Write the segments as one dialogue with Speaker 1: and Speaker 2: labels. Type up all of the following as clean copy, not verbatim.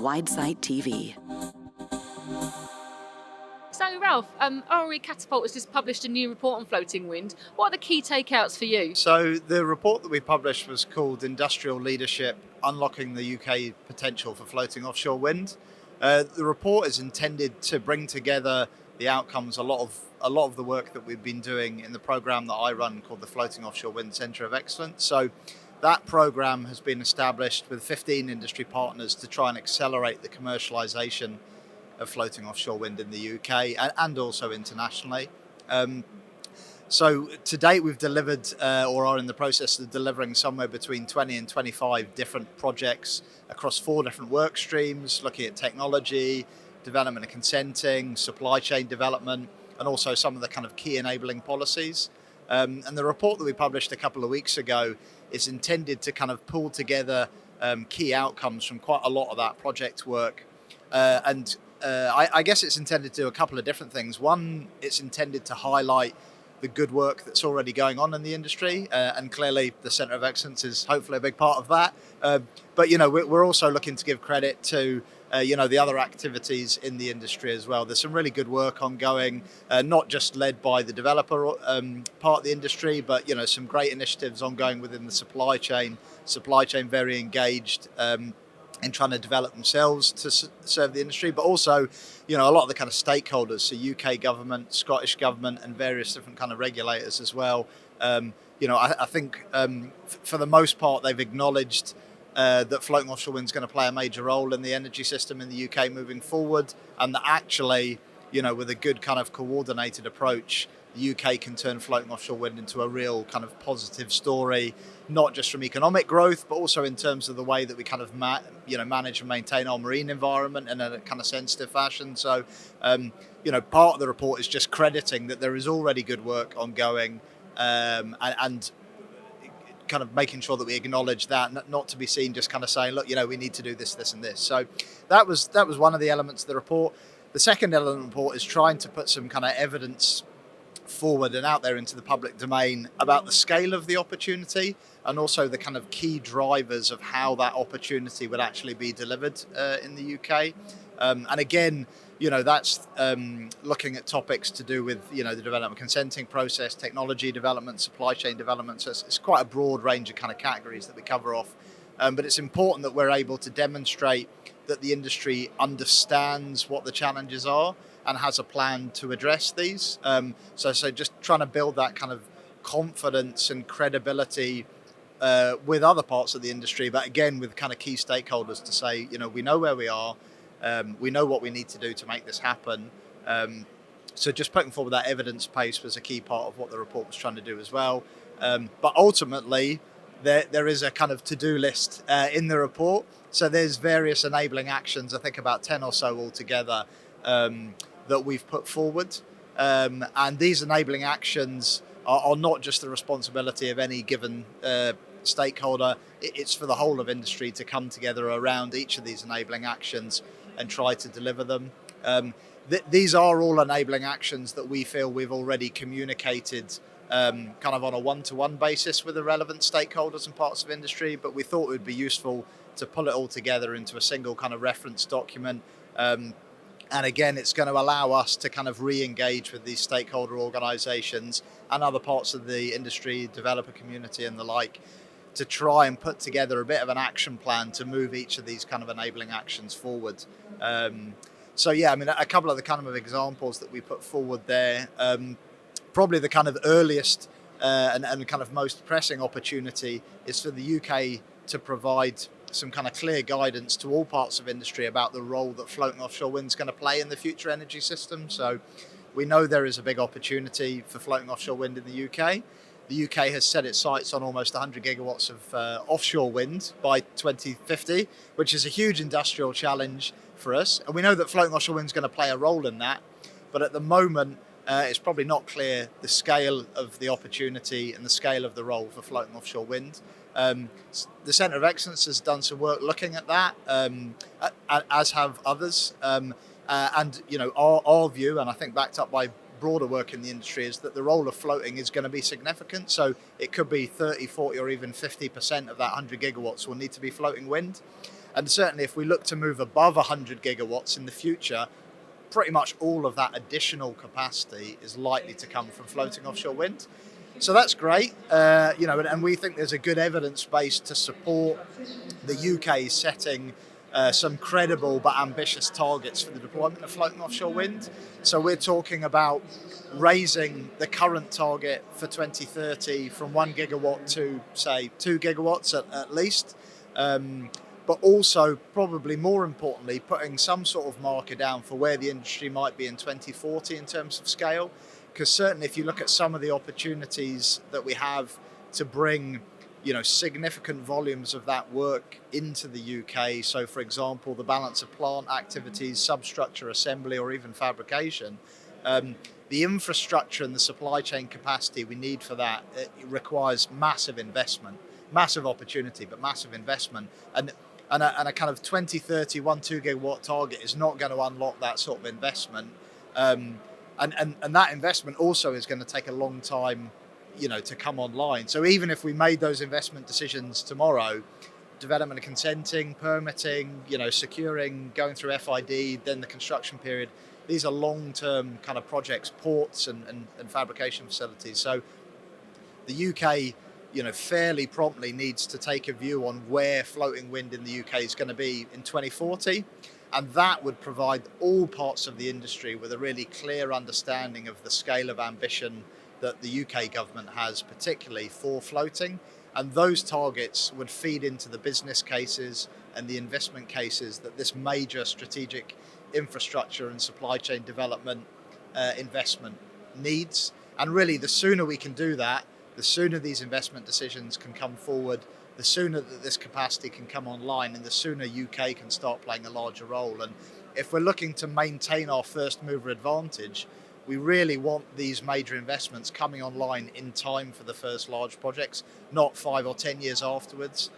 Speaker 1: wide-site TV.
Speaker 2: So Ralph, ORE Catapult has just published a new report on floating wind. What are the key takeouts for you?
Speaker 3: So the report that we published was called Industrial Leadership, Unlocking the UK Potential for Floating Offshore Wind. The report is intended to bring together the outcomes, a lot of the work that we've been doing in the programme that I run called the Floating Offshore Wind Centre of Excellence. So that programme has been established with 15 industry partners to try and accelerate the commercialisation of floating offshore wind in the UK and also internationally. So to date, we've delivered or are in the process of delivering somewhere between 20 and 25 different projects across 4 different work streams, looking at technology, development and consenting, supply chain development, and also some of the kind of key enabling policies. And the report that we published a couple of weeks ago is intended to kind of pull together key outcomes from quite a lot of that project work. I guess it's intended to do a couple of different things. One, it's intended to highlight the good work that's already going on in the industry, and clearly the Centre of Excellence is hopefully a big part of that. But we're also llooking to give credit to the other activities in the industry as well. There's some really good work ongoing, not just led by the developer part of the industry, but some great initiatives ongoing within the supply chain. Supply chain very engaged in trying to develop themselves to serve the industry, but also, a lot of the kind of stakeholders, so UK government, Scottish government, and various different kind of regulators as well. I think for the most part, they've acknowledged that floating offshore wind is going to play a major role in the energy system in the UK moving forward, and that actually, with a good kind of coordinated approach, the UK can turn floating offshore wind into a real kind of positive story, not just from economic growth, but also in terms of the way that we kind of manage and maintain our marine environment in a kind of sensitive fashion. So, part of the report is just crediting that there is already good work ongoing, and kind of making sure that we acknowledge that, not to be seen just kind of saying, look, we need to do this, this, and this. So that was one of the elements of the report. The second element of the report is trying to put some kind of evidence forward and out there into the public domain about the scale of the opportunity and also the kind of key drivers of how that opportunity would actually be delivered in the UK. And again, that's looking at topics to do with, the development consenting process, technology development, supply chain development. So it's quite a broad range of kind of categories that we cover off. But it's important that we're able to demonstrate that the industry understands what the challenges are and has a plan to address these. So just trying to build that kind of confidence and credibility with other parts of the industry, but again, with kind of key stakeholders to say, we know where we are, we know what we need to do to make this happen. So just putting forward that evidence pace was a key part of what the report was trying to do as well. But ultimately, there is a kind of to-do list in the report. So there's various enabling actions, I think about 10 or so altogether, that we've put forward. And these enabling actions are not just the responsibility of any given stakeholder. It's for the whole of industry to come together around each of these enabling actions and try to deliver them. These are all enabling actions that we feel we've already communicated kind of on a one-to-one basis with the relevant stakeholders and parts of industry, but we thought it would be useful to pull it all together into a single kind of reference document. And again, it's going to allow us to kind of re-engage with these stakeholder organisations and other parts of the industry, developer community and the like, to try and put together a bit of an action plan to move each of these kind of enabling actions forward. So yeah, I mean, a couple of the kind of examples that we put forward there, probably the kind of earliest and kind of most pressing opportunity is for the UK to provide some kind of clear guidance to all parts of industry about the role that floating offshore wind is going to play in the future energy system. So we know there is a big opportunity for floating offshore wind in the UK. The UK has set its sights on almost 100 gigawatts of offshore wind by 2050, which is a huge industrial challenge for us. And we know that floating offshore wind is going to play a role in that. But at the moment, it's probably not clear the scale of the opportunity and the scale of the role for floating offshore wind. The Centre of Excellence has done some work looking at that, as have others. And our view, and I think backed up by broader work in the industry, is that the role of floating is going to be significant. So it could be 30, 40 or even 50% of that 100 gigawatts will need to be floating wind. And certainly if we look to move above 100 gigawatts in the future, pretty much all of that additional capacity is likely to come from floating offshore wind. So that's great, and we think there's a good evidence base to support the UK setting some credible but ambitious targets for the deployment of floating offshore wind. So we're talking about raising the current target for 2030 from 1 gigawatt to, say, 2 gigawatts at least. But also, probably more importantly, putting some sort of marker down for where the industry might be in 2040 in terms of scale. Because certainly if you look at some of the opportunities that we have to bring significant volumes of that work into the UK. So, for example, the balance of plant activities, substructure assembly, or even fabrication. The infrastructure and the supply chain capacity we need for that, it requires massive investment, massive opportunity, but massive investment. And a kind of 2030 2 gigawatt target is not going to unlock that sort of investment. And that investment also is going to take a long time to come online. So even if we made those investment decisions tomorrow, development and consenting, permitting, securing, going through FID, then the construction period, these are long-term kind of projects, ports and fabrication facilities. So the UK, fairly promptly needs to take a view on where floating wind in the UK is going to be in 2040. And that would provide all parts of the industry with a really clear understanding of the scale of ambition that the UK government has, particularly for floating. And those targets would feed into the business cases and the investment cases that this major strategic infrastructure and supply chain development investment needs. And really, the sooner we can do that, the sooner these investment decisions can come forward, the sooner that this capacity can come online, and the sooner UK can start playing a larger role. And if we're looking to maintain our first mover advantage, we really want these major investments coming online in time for the first large projects, not 5 or 10 years afterwards.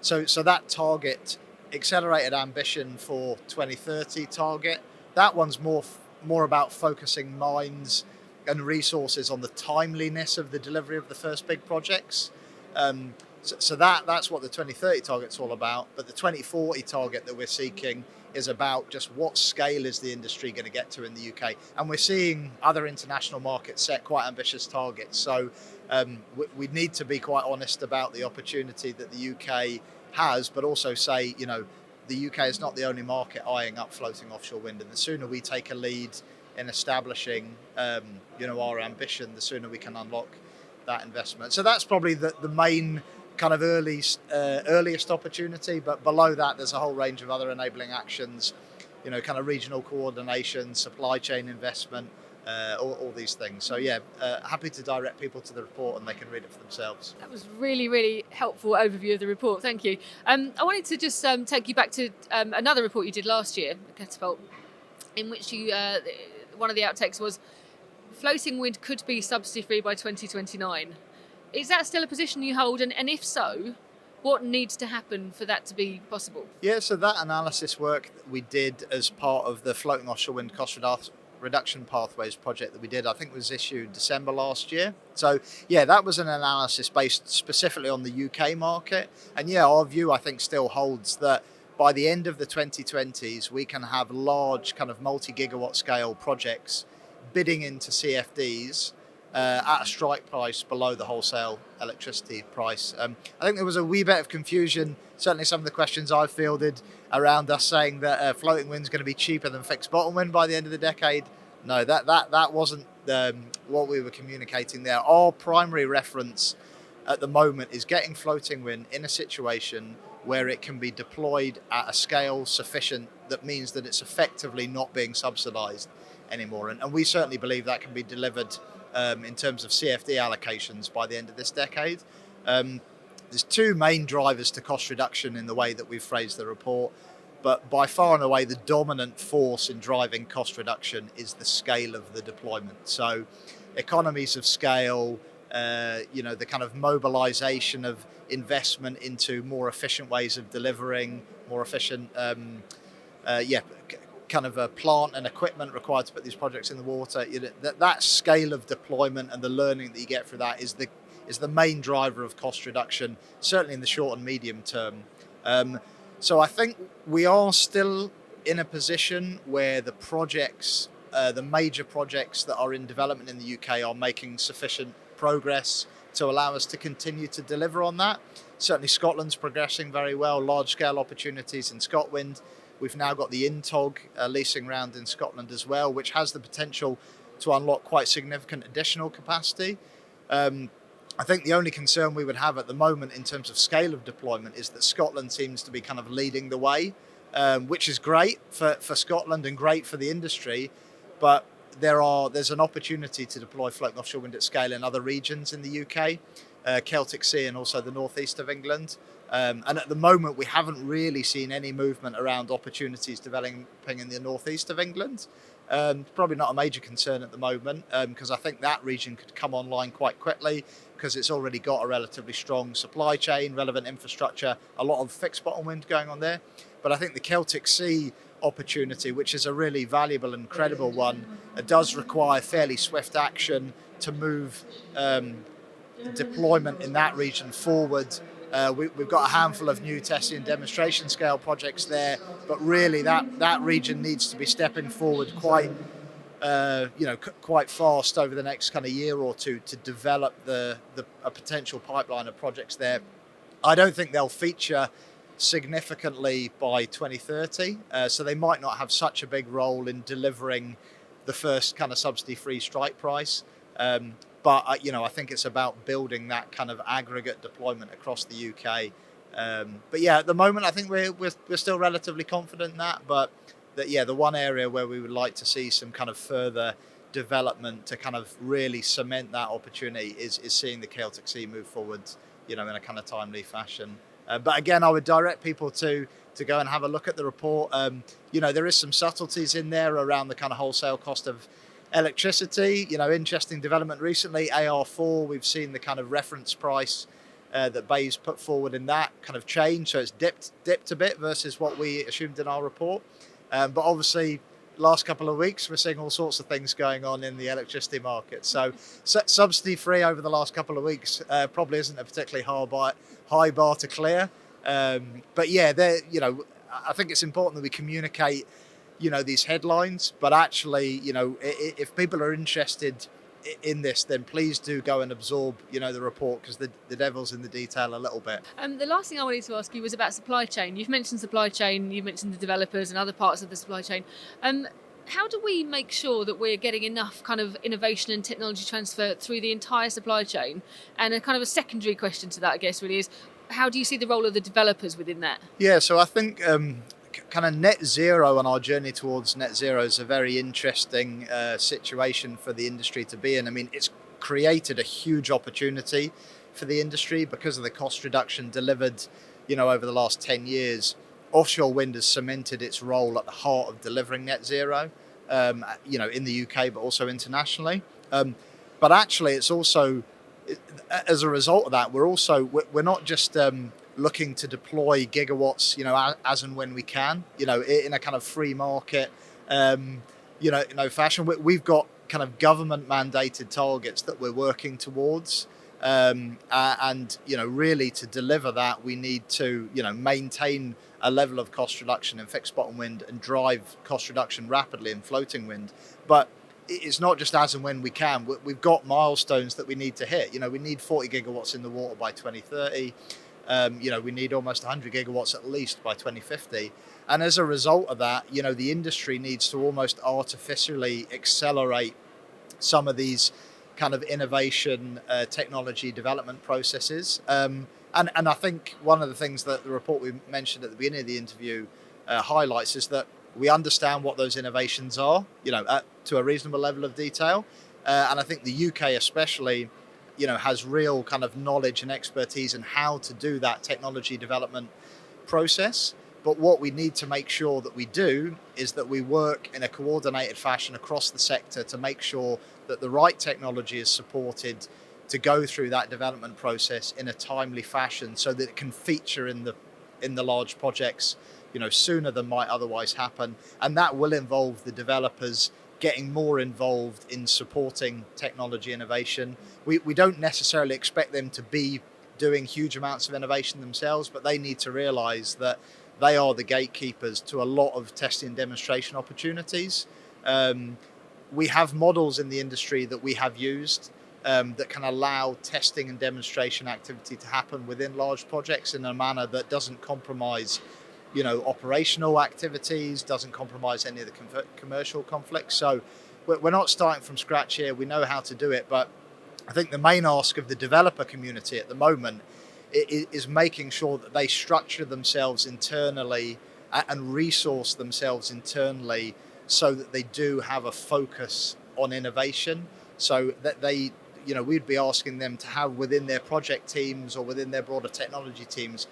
Speaker 3: So that target, accelerated ambition for 2030 target, that one's more about focusing minds and resources on the timeliness of the delivery of the first big projects. So that's what the 2030 target's all about. But the 2040 target that we're seeking is about just what scale is the industry going to get to in the UK. And we're seeing other international markets set quite ambitious targets. So we need to be quite honest about the opportunity that the UK has, but also say, the UK is not the only market eyeing up floating offshore wind. And the sooner we take a lead in establishing, our ambition, the sooner we can unlock that investment. So that's probably the main kind of earliest opportunity, but below that there's a whole range of other enabling actions, kind of regional coordination, supply chain investment, all these things. So happy to direct people to the report and they can read it for themselves.
Speaker 2: That was really, really helpful overview of the report. Thank you. I wanted to just take you back to another report you did last year, Catapult, in which you one of the outtakes was floating wind could be subsidy free by 2029. Is that still a position you hold? And if so, what needs to happen for that to be possible?
Speaker 3: Yeah, so that analysis work that we did as part of the floating offshore wind cost reduction pathways project that we did, I think was issued December last year. So that was an analysis based specifically on the UK market. And our view, I think, still holds that by the end of the 2020s, we can have large kind of multi-gigawatt scale projects bidding into CFDs at a strike price below the wholesale electricity price. I think there was a wee bit of confusion, certainly some of the questions I've fielded around us saying that floating wind's going to be cheaper than fixed bottom wind by the end of the decade. No, that wasn't what we were communicating there. Our primary reference at the moment is getting floating wind in a situation where it can be deployed at a scale sufficient that means that it's effectively not being subsidised anymore. And we certainly believe that can be delivered in terms of CFD allocations by the end of this decade. There's two main drivers to cost reduction in the way that we've phrased the report, but by far and away the dominant force in driving cost reduction is the scale of the deployment. So economies of scale, the kind of mobilization of investment into more efficient ways of delivering, more efficient kind of plant and equipment required to put these projects in the water. That scale of deployment and the learning that you get through that is the main driver of cost reduction, certainly in the short and medium term. So I think we are still in a position where the projects, the major projects that are in development in the UK are making sufficient progress to allow us to continue to deliver on that. Certainly Scotland's progressing very well, large scale opportunities in Scotland. We've now got the INTOG leasing round in Scotland as well, which has the potential to unlock quite significant additional capacity. I think the only concern we would have at the moment in terms of scale of deployment is that Scotland seems to be kind of leading the way, which is great for Scotland and great for the industry, but there's an opportunity to deploy floating offshore wind at scale in other regions in the UK, Celtic Sea and also the northeast of England. And at the moment, we haven't really seen any movement around opportunities developing in the northeast of England. Probably not a major concern at the moment, because I think that region could come online quite quickly because it's already got a relatively strong supply chain, relevant infrastructure, a lot of fixed bottom wind going on there. But I think the Celtic Sea opportunity, which is a really valuable and credible one, does require fairly swift action to move deployment in that region forward. We've got a handful of new testing and demonstration scale projects there, but really that region needs to be stepping forward quite fast over the next kind of year or two to develop a potential pipeline of projects there. I don't think they'll feature significantly by 2030, so they might not have such a big role in delivering the first kind of subsidy-free strike price. But I think it's about building that kind of aggregate deployment across the UK. But yeah, at the moment, I think we're still relatively confident in that. But the one area where we would like to see some kind of further development to kind of really cement that opportunity is seeing the Celtic Sea move forward, in a kind of timely fashion. But again, I would direct people to go and have a look at the report. There is some subtleties in there around the kind of wholesale cost of electricity. Interesting development recently. AR4, we've seen the kind of reference price that BEI's put forward in that kind of change. So it's dipped a bit versus what we assumed in our report. But obviously, last couple of weeks, we're seeing all sorts of things going on in the electricity market. So subsidy free over the last couple of weeks probably isn't a particularly high bar to clear. But yeah, I think it's important that we communicate these headlines, but actually, if people are interested in this, then please do go and absorb, the report, because the devil's in the detail a little bit.
Speaker 2: The last thing I wanted to ask you was about supply chain. You've mentioned supply chain, you've mentioned the developers and other parts of the supply chain. How do we make sure that we're getting enough kind of innovation and technology transfer through the entire supply chain? And a kind of a secondary question to that, I guess, really is, how do you see the role of the developers within that?
Speaker 3: Yeah, so I think kind of net zero on our journey towards net zero is a very interesting situation for the industry to be in. I mean, it's created a huge opportunity for the industry because of the cost reduction delivered, over the last 10 years. Offshore wind has cemented its role at the heart of delivering net zero, in the UK, but also internationally. But actually, it's also, as a result of that, we're not just looking to deploy gigawatts, as and when we can, in a kind of free market, fashion. We've got kind of government mandated targets that we're working towards. And really to deliver that, we need to, maintain a level of cost reduction in fixed bottom wind and drive cost reduction rapidly in floating wind. But it's not just as and when we can. We've got milestones that we need to hit. We need 40 gigawatts in the water by 2030. We need almost 100 gigawatts at least by 2050. And as a result of that, the industry needs to almost artificially accelerate some of these kind of innovation, technology development processes. And I think one of the things that the report we mentioned at the beginning of the interview highlights is that we understand what those innovations are, to a reasonable level of detail. And I think the UK especially, has real kind of knowledge and expertise in how to do that technology development process. But what we need to make sure that we do is that we work in a coordinated fashion across the sector to make sure that the right technology is supported to go through that development process in a timely fashion so that it can feature in the large projects, sooner than might otherwise happen. And that will involve the developers getting more involved in supporting technology innovation. We don't necessarily expect them to be doing huge amounts of innovation themselves, but they need to realize that they are the gatekeepers to a lot of testing and demonstration opportunities. We have models in the industry that we have used that can allow testing and demonstration activity to happen within large projects in a manner that doesn't compromise, operational activities, doesn't compromise any of the commercial conflicts. So we're not starting from scratch here. We know how to do it, but I think the main ask of the developer community at the moment is making sure that they structure themselves internally and resource themselves internally so that they do have a focus on innovation, so that they, we'd be asking them to have within their project teams or within their broader technology teams,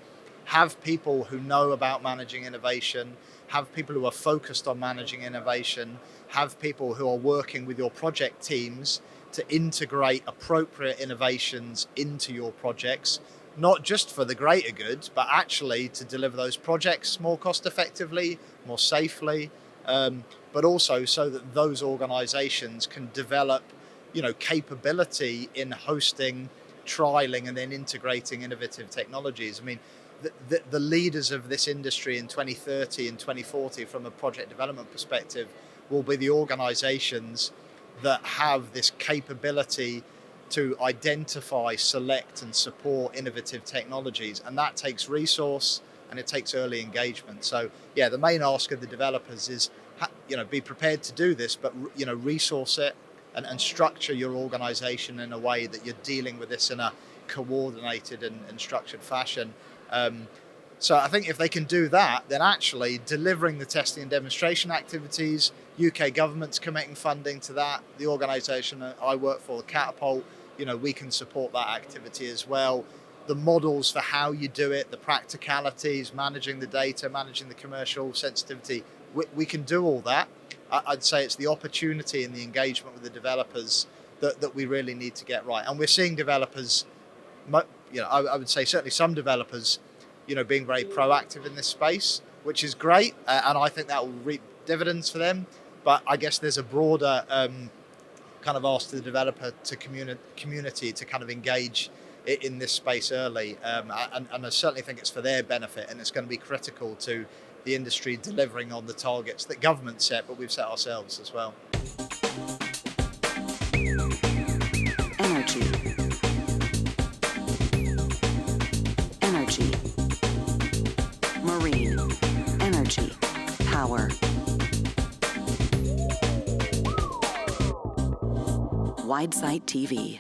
Speaker 3: have people who know about managing innovation, have people who are focused on managing innovation, have people who are working with your project teams to integrate appropriate innovations into your projects, not just for the greater good, but actually to deliver those projects more cost effectively, more safely, but also so that those organizations can develop, capability in hosting, trialing, and then integrating innovative technologies. I mean, the leaders of this industry in 2030 and 2040 from a project development perspective will be the organizations that have this capability to identify, select, and support innovative technologies. And that takes resource and it takes early engagement. So yeah, the main ask of the developers is, be prepared to do this, but resource it and structure your organization in a way that you're dealing with this in a coordinated and structured fashion. So I think if they can do that, then actually delivering the testing and demonstration activities, UK government's committing funding to that. The organisation I work for, Catapult, we can support that activity as well. The models for how you do it, the practicalities, managing the data, managing the commercial sensitivity, we can do all that. I'd say it's the opportunity and the engagement with the developers that we really need to get right. And we're seeing developers, I would say certainly some developers, being very proactive in this space, which is great. And I think that will reap dividends for them. But I guess there's a broader kind of ask to the developer to community to kind of engage in this space early. And I certainly think it's for their benefit, and it's going to be critical to the industry delivering on the targets that government set, but we've set ourselves as well.
Speaker 1: Energy. Marine. Energy. Power. Widesight TV.